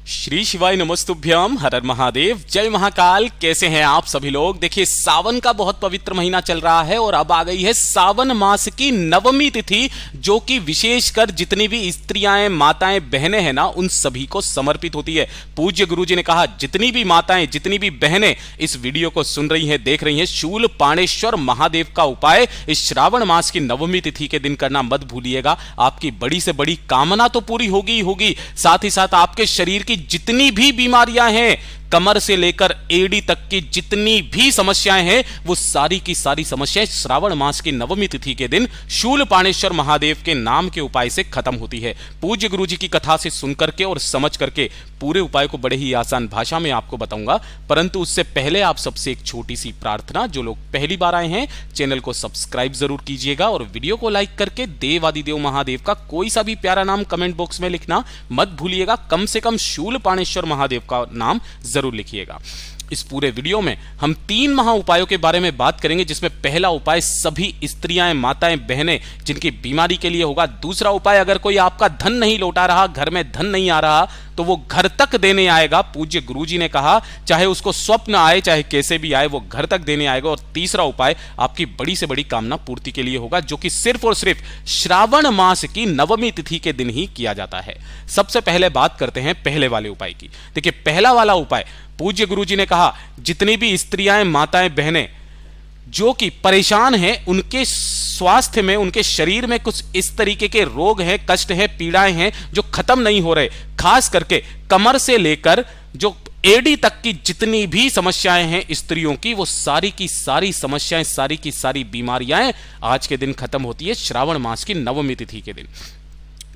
श्री शिवाय नमस्तुभ्यम, हर हर महादेव, जय महाकाल। कैसे हैं आप सभी लोग। देखिए, सावन का बहुत पवित्र महीना चल रहा है और अब आ गई है सावन मास की नवमी तिथि, जो कि विशेषकर जितनी भी स्त्रियां, माताएं, बहनें हैं ना, उन सभी को समर्पित होती है। पूज्य गुरुजी ने कहा, जितनी भी माताएं, जितनी भी बहनें इस वीडियो को सुन रही हैं, देख रही हैं, शूलपाणेश्वर महादेव का उपाय इस श्रावण मास की नवमी तिथि के दिन करना मत भूलिएगा। आपकी बड़ी से बड़ी कामना तो पूरी होगी ही होगी, साथ ही साथ आपके शरीर की जितनी भी बीमारियां हैं, कमर से लेकर एड़ी तक की जितनी भी समस्याएं हैं, वो सारी की सारी समस्याएं श्रावण मास की नवमी तिथि के दिन शूलपाणेश्वर महादेव के नाम के उपाय से खत्म होती है। पूज्य गुरुजी की कथा से सुनकर के और समझ करके पूरे उपाय को बड़े ही आसान भाषा में आपको बताऊंगा, परंतु उससे पहले आप सबसे एक छोटी सी प्रार्थना। जो लोग पहली बार आए हैं, चैनल को सब्सक्राइब जरूर कीजिएगा और वीडियो को लाइक करके देवादिदेव महादेव का कोई सा भी प्यारा नाम कमेंट बॉक्स में लिखना मत भूलिएगा। कम से कम शूलपाणेश्वर महादेव का नाम जरूर लिखिएगा। इस पूरे वीडियो में हम 3 महा उपायों के बारे में बात करेंगे, जिसमें पहला उपाय सभी स्त्रियां, माताएं, बहनें जिनकी बीमारी के लिए होगा। दूसरा उपाय, अगर कोई आपका धन नहीं लौटा रहा, घर में धन नहीं आ रहा, तो वो घर तक देने आएगा। पूज्य गुरुजी ने कहा, चाहे उसको स्वप्न आए, चाहे कैसे भी आए, वो घर तक देने आएगा। और तीसरा उपाय आपकी बड़ी से बड़ी कामना पूर्ति के लिए होगा, जो कि सिर्फ और सिर्फ श्रावण मास की नवमी तिथि के दिन ही किया जाता है। सबसे पहले बात करते हैं पहले वाले उपाय की। देखिए, पहला वाला उपाय, पूज्य गुरुजी ने कहा, जितनी भी स्त्रियां, माताएं, बहनें जो कि परेशान हैं, उनके स्वास्थ्य में, उनके शरीर में कुछ इस तरीके के रोग हैं, कष्ट हैं, पीड़ाएं हैं जो खत्म नहीं हो रहे, खास करके कमर से लेकर जो एड़ी तक की जितनी भी समस्याएं हैं स्त्रियों की, वो सारी की सारी समस्याएं, सारी की सारी बीमारियां आज के दिन खत्म होती है, श्रावण मास की नवमी तिथि के दिन।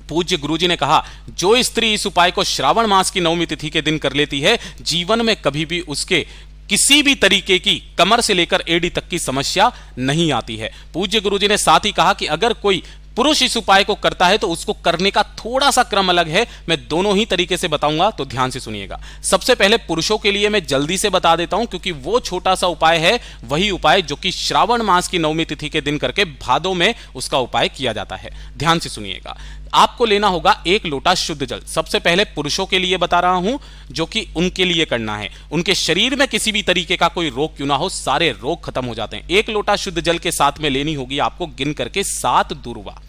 पूज्य गुरुजी ने कहा, जो स्त्री इस उपाय को श्रावण मास की नवमी तिथि के दिन कर लेती है, जीवन में कभी भी उसके किसी भी तरीके की कमर से लेकर एड़ी तक की समस्या नहीं आती है। पूज्य गुरुजी ने साथ ही कहा कि अगर कोई पुरुष इस उपाय को करता है तो उसको करने का थोड़ा सा क्रम अलग है। मैं दोनों ही तरीके से बताऊंगा, तो ध्यान से सुनिएगा। सबसे पहले पुरुषों के लिए मैं जल्दी से बता देता हूं, क्योंकि वो छोटा सा उपाय है, वही उपाय जो कि श्रावण मास की नवमी तिथि के दिन करके भादों में उसका उपाय किया जाता है। ध्यान से सुनिएगा। आपको लेना होगा 1 लोटा शुद्ध जल। सबसे पहले पुरुषों के लिए बता रहा हूं, जो कि उनके लिए करना है। उनके शरीर में किसी भी तरीके का कोई रोग क्यों ना हो, सारे रोग खत्म हो जाते हैं। 1 लोटा शुद्ध जल के साथ में लेनी होगी आपको गिन करके 7 दुर्वा।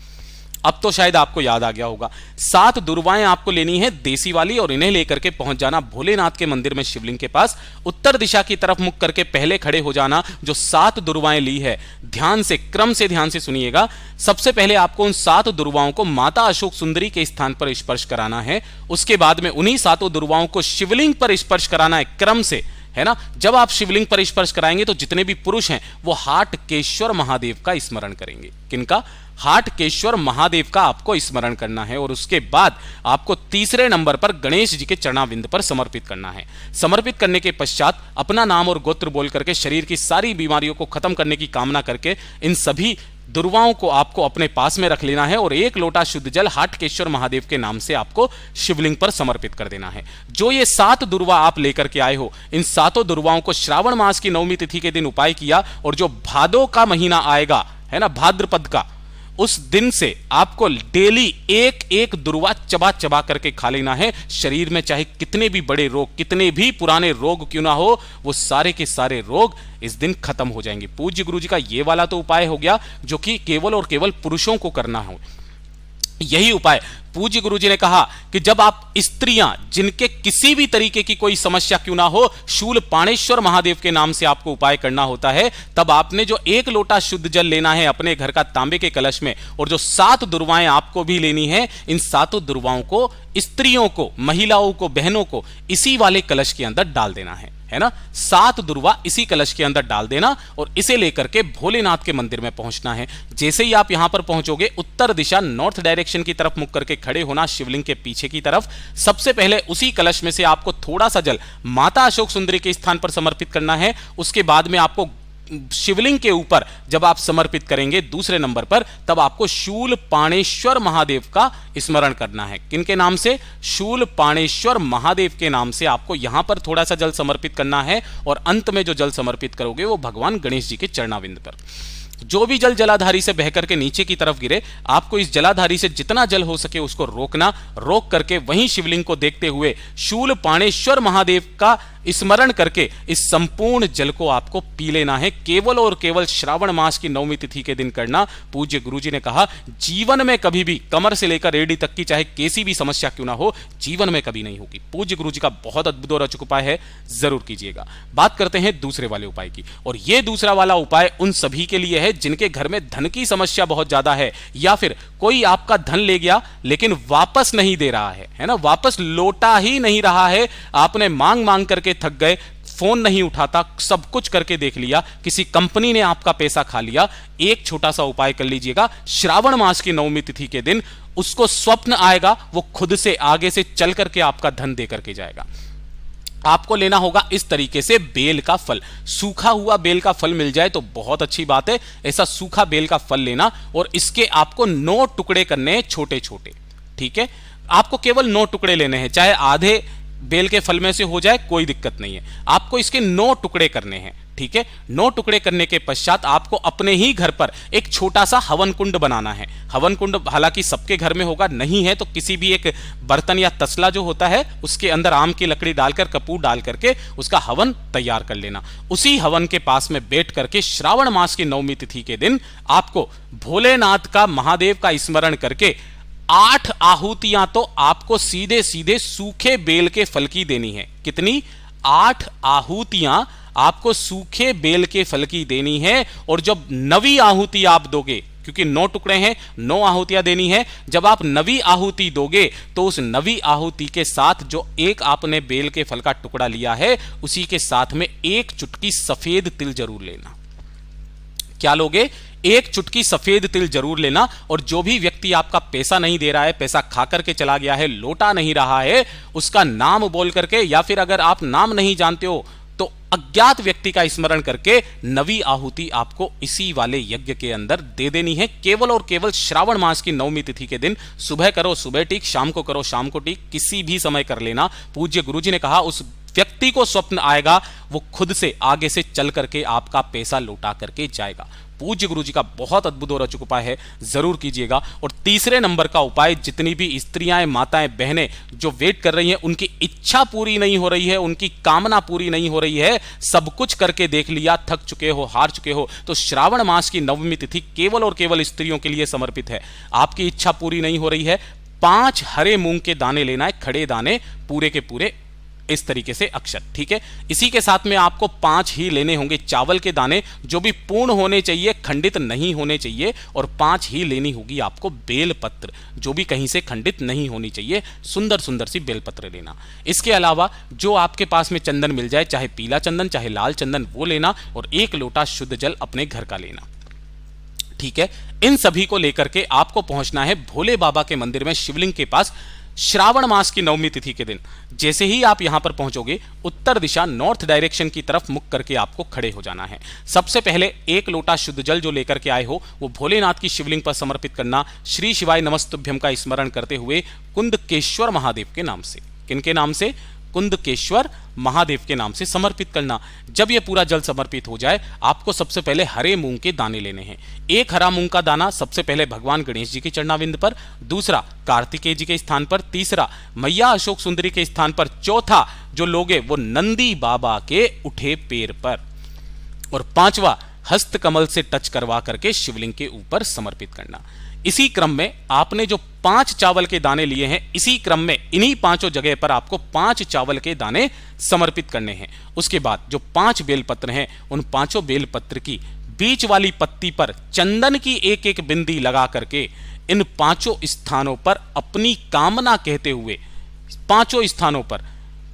अब तो शायद आपको याद आ गया होगा, 7 दुर्वाएं आपको लेनी है देसी वाली, और इन्हें लेकर के पहुंच जाना भोलेनाथ के मंदिर में शिवलिंग के पास। उत्तर दिशा की तरफ मुख करके पहले खड़े हो जाना। जो 7 दुर्वाएं ली है, ध्यान से, क्रम से ध्यान से सुनिएगा। सबसे पहले आपको उन 7 दुर्वाओं को माता अशोक सुंदरी के स्थान पर स्पर्श कराना है। उसके बाद में उन्हीं 7 दुर्वाओं को शिवलिंग पर स्पर्श कराना है, क्रम से, है ना। जब आप शिवलिंग पर स्पर्श कराएंगे तो जितने भी पुरुष हैं वो हाटकेश्वर महादेव का स्मरण करेंगे। किनका? हाटकेश्वर महादेव का आपको स्मरण करना है। और उसके बाद आपको तीसरे नंबर पर गणेश जी के चरणाविंद पर समर्पित करना है। समर्पित करने के पश्चात अपना नाम और गोत्र बोल करके शरीर की सारी बीमारियों को खत्म करने की कामना करके इन सभी दुर्वाओं को आपको अपने पास में रख लेना है और 1 लोटा शुद्ध जल हाटकेश्वर महादेव के नाम से आपको शिवलिंग पर समर्पित कर देना है। जो ये 7 दुर्वा आप लेकर के आए हो, इन 7 दुर्वाओं को श्रावण मास की नवमी तिथि के दिन उपाय किया, और जो भादों का महीना आएगा, है ना, भाद्रपद का, उस दिन से आपको डेली 1-1 दुर्वा चबा चबा करके खा लेना है। शरीर में चाहे कितने भी बड़े रोग, कितने भी पुराने रोग क्यों ना हो, वो सारे के सारे रोग इस दिन खत्म हो जाएंगे। पूज्य गुरुजी का ये वाला तो उपाय हो गया, जो कि केवल और केवल पुरुषों को करना हो। यही उपाय पूज्य गुरुजी ने कहा कि जब आप स्त्रियां, जिनके किसी भी तरीके की कोई समस्या क्यों ना हो, शूलपाणेश्वर महादेव के नाम से आपको उपाय करना होता है, तब आपने जो 1 लोटा शुद्ध जल लेना है अपने घर का तांबे के कलश में, और जो 7 दुर्वाएं आपको भी लेनी है, इन 7 दुर्वाओं को स्त्रियों को, महिलाओं को, बहनों को इसी वाले कलश के अंदर डाल देना है ना। 7 दुर्वा इसी कलश के अंदर डाल देना और इसे लेकर के भोलेनाथ के मंदिर में पहुंचना है। जैसे ही आप यहां पर पहुंचोगे, उत्तर दिशा, नॉर्थ डायरेक्शन की तरफ मुख करके खड़े होना, शिवलिंग के पीछे की तरफ। सबसे पहले उसी कलश में से आपको थोड़ा सा जल माता अशोक सुंदरी के स्थान पर समर्पित करना है। उसके बाद में आपको शिवलिंग के ऊपर जब आप समर्पित करेंगे दूसरे नंबर पर, तब आपको शूलपाणेश्वर महादेव का स्मरण करना है। किनके नाम से? शूलपाणेश्वर महादेव के नाम से आपको यहां पर थोड़ा सा जल समर्पित करना है, और अंत में जो जल समर्पित करोगे वो भगवान गणेश जी के चरणाविंद पर। जो भी जल जलाधारी से बहकर के नीचे की तरफ गिरे, आपको इस जलाधारी से जितना जल हो सके उसको रोकना, रोक करके वहीं शिवलिंग को देखते हुए शूल पाणेश्वर महादेव का स्मरण करके इस संपूर्ण जल को आपको पी लेना है। केवल और केवल श्रावण मास की नवमी तिथि के दिन करना। पूज्य गुरुजी ने कहा जीवन में कभी भी कमर से लेकर एड़ी तक की चाहे कैसी भी समस्या क्यों ना हो, जीवन में कभी नहीं होगी। पूज्य गुरुजी का बहुत अद्भुत और अचूक उपाय है, जरूर कीजिएगा। बात करते हैं दूसरे वाले उपाय की, और यह दूसरा वाला उपाय उन सभी के लिए है जिनके घर में धन की समस्या बहुत ज्यादा है, या फिर कोई आपका धन ले गया लेकिन वापस नहीं दे रहा है ना, वापस लौटा ही नहीं रहा है। आपने मांग मांग करके थक गए, फोन नहीं उठाता, सब कुछ करके देख लिया, किसी कंपनी ने आपका पैसा खा लिया। एक छोटा सा उपाय कर लीजिएगा, श्रावण मास की नवमी तिथि के दिन उसको स्वप्न आएगा, वो खुद से आगे से चल करके आपका धन दे करके जाएगा। आपको लेना होगा इस तरीके से बेल का फल, सूखा हुआ बेल का फल मिल जाए तो बहुत अच्छी बात है। ऐसा सूखा बेल का फल लेना और इसके आपको 9 टुकड़े करने हैं, छोटे छोटे। ठीक है, आपको केवल 9 टुकड़े लेने हैं, चाहे आधे बेल के फल में से हो जाए कोई दिक्कत नहीं है। आपको इसके 9 टुकड़े करने हैं। ठीक है, 9 टुकड़े करने के पश्चात आपको अपने ही घर पर एक छोटा सा हवन कुंड बनाना है। हवन कुंड हालांकि सबके घर में होगा, नहीं है तो किसी भी एक बर्तन या तसला जो होता है उसके अंदर आम की लकड़ी डालकर, कपूर डाल करके उसका हवन तैयार कर लेना। उसी हवन के पास में बैठ करके श्रावण मास की नवमी तिथि के दिन आपको भोलेनाथ का, महादेव का स्मरण करके 8 आहुतियां तो आपको सीधे सीधे सूखे बेल के फल की देनी है। कितनी? 8 आहुतियां आपको सूखे बेल के फल की देनी है। और जब 9वीं आहुति आप दोगे, क्योंकि 9 टुकड़े हैं, 9 आहुतियां देनी है, जब आप 9वीं आहुति दोगे तो उस 9वीं आहुति के साथ जो एक आपने बेल के फल का टुकड़ा लिया है उसी के साथ में 1 चुटकी सफेद तिल जरूर लेना। क्या लोगे? 1 चुटकी सफेद तिल जरूर लेना। और जो भी व्यक्ति आपका पैसा नहीं दे रहा है, पैसा खा करके चला गया है, लौटा नहीं रहा है, उसका नाम बोल करके, या फिर अगर आप नाम नहीं जानते हो तो अज्ञात व्यक्ति का स्मरण करके 9वीं आहुति आपको इसी वाले यज्ञ के अंदर दे देनी है। केवल और केवल श्रावण मास की नवमी तिथि के दिन सुबह करो सुबह ठीक, शाम को करो शाम को ठीक, किसी भी समय कर लेना। पूज्य गुरुजी ने कहा उस व्यक्ति को स्वप्न आएगा, वो खुद से आगे से चल करके आपका पैसा लौटा करके जाएगा। पूज्य गुरुजी का बहुत अद्भुत और अचूक उपाय है, जरूर कीजिएगा। और तीसरे नंबर का उपाय, जितनी भी स्त्रियां, माताएं, बहनें जो वेट कर रही हैं, उनकी इच्छा पूरी नहीं हो रही है, उनकी कामना पूरी नहीं हो रही है, सब कुछ करके देख लिया, थक चुके हो, हार चुके हो, तो श्रावण मास की नवमी तिथि केवल और केवल स्त्रियों के लिए समर्पित है। आपकी इच्छा पूरी नहीं हो रही है, 5 हरे मूंग के दाने लेना है, खड़े दाने पूरे के पूरे, इस तरीके से अक्षत। ठीक है, इसी के साथ में आपको 5 ही लेने होंगे चावल के दाने, जो भी पूर्ण होने चाहिए, खंडित नहीं होने चाहिए। और 5 ही लेनी होगी आपको बेलपत्र, जो भी कहीं से खंडित नहीं होनी चाहिए, सुंदर सुंदर सी बेलपत्र लेना। इसके अलावा जो आपके पास में चंदन मिल जाए, चाहे पीला चंदन चाहे लाल चंदन, वो लेना। और 1 लोटा शुद्ध जल अपने घर का लेना। ठीक है, इन सभी को लेकर के आपको पहुंचना है भोले बाबा के मंदिर में, शिवलिंग के पास। श्रावण मास की नवमी तिथि के दिन जैसे ही आप यहां पर पहुंचोगे, उत्तर दिशा नॉर्थ डायरेक्शन की तरफ मुख करके आपको खड़े हो जाना है। सबसे पहले 1 लोटा शुद्ध जल जो लेकर के आए हो वो भोलेनाथ की शिवलिंग पर समर्पित करना, श्री शिवाय नमस्तुभ्यम का स्मरण करते हुए कुंदकेश्वर महादेव के नाम से। किनके नाम से? कुंदकेश्वर महादेव के नाम से समर्पित करना। जब यह पूरा जल समर्पित हो जाए, आपको सबसे पहले हरे मूंग के दाने लेने हैं। 1 हरा मूंग का दाना सबसे पहले भगवान गणेश जी के चरणाविंद पर, दूसरा कार्तिकेय जी के स्थान पर, तीसरा मैया अशोक सुंदरी के स्थान पर, चौथा जो लोगे वो नंदी बाबा के उठे पैर पर, और 5वां हस्त कमल से टच करवा करके शिवलिंग के ऊपर समर्पित करना। इसी क्रम में आपने जो 5 चावल के दाने लिए हैं, इसी क्रम में इन्हीं 5 जगह पर आपको 5 चावल के दाने समर्पित करने हैं। उसके बाद जो 5 बेलपत्र हैं, उन 5 बेलपत्र की बीच वाली पत्ती पर चंदन की 1-1 बिंदी लगा करके इन 5 स्थानों पर अपनी कामना कहते हुए, 5 स्थानों पर,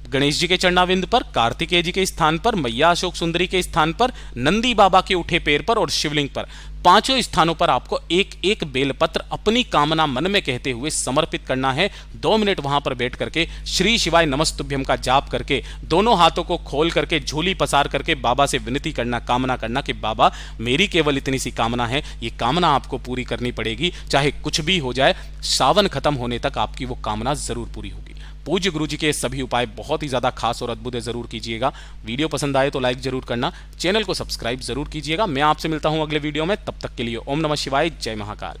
गणेश जी के चरणाविंद पर, कार्तिकेय जी के स्थान पर, मैया अशोक सुंदरी के स्थान पर, नंदी बाबा के उठे पैर पर और शिवलिंग पर, 5 स्थानों पर आपको 1-1 बेलपत्र अपनी कामना मन में कहते हुए समर्पित करना है। 2 मिनट वहां पर बैठ करके श्री शिवाय नमस्तुभ्यम का जाप करके, दोनों हाथों को खोल करके झोली पसार करके बाबा से विनती करना, कामना करना कि बाबा मेरी केवल इतनी सी कामना है, ये कामना आपको पूरी करनी पड़ेगी, चाहे कुछ भी हो जाए, सावन खत्म होने तक आपकी वो कामना जरूर पूरी होगी। पूज्य गुरुजी के सभी उपाय बहुत ही ज्यादा खास और अद्भुत है, जरूर कीजिएगा। वीडियो पसंद आए तो लाइक जरूर करना, चैनल को सब्सक्राइब जरूर कीजिएगा। मैं आपसे मिलता हूं अगले वीडियो में। तब तक के लिए ओम नमः शिवाय, जय महाकाल।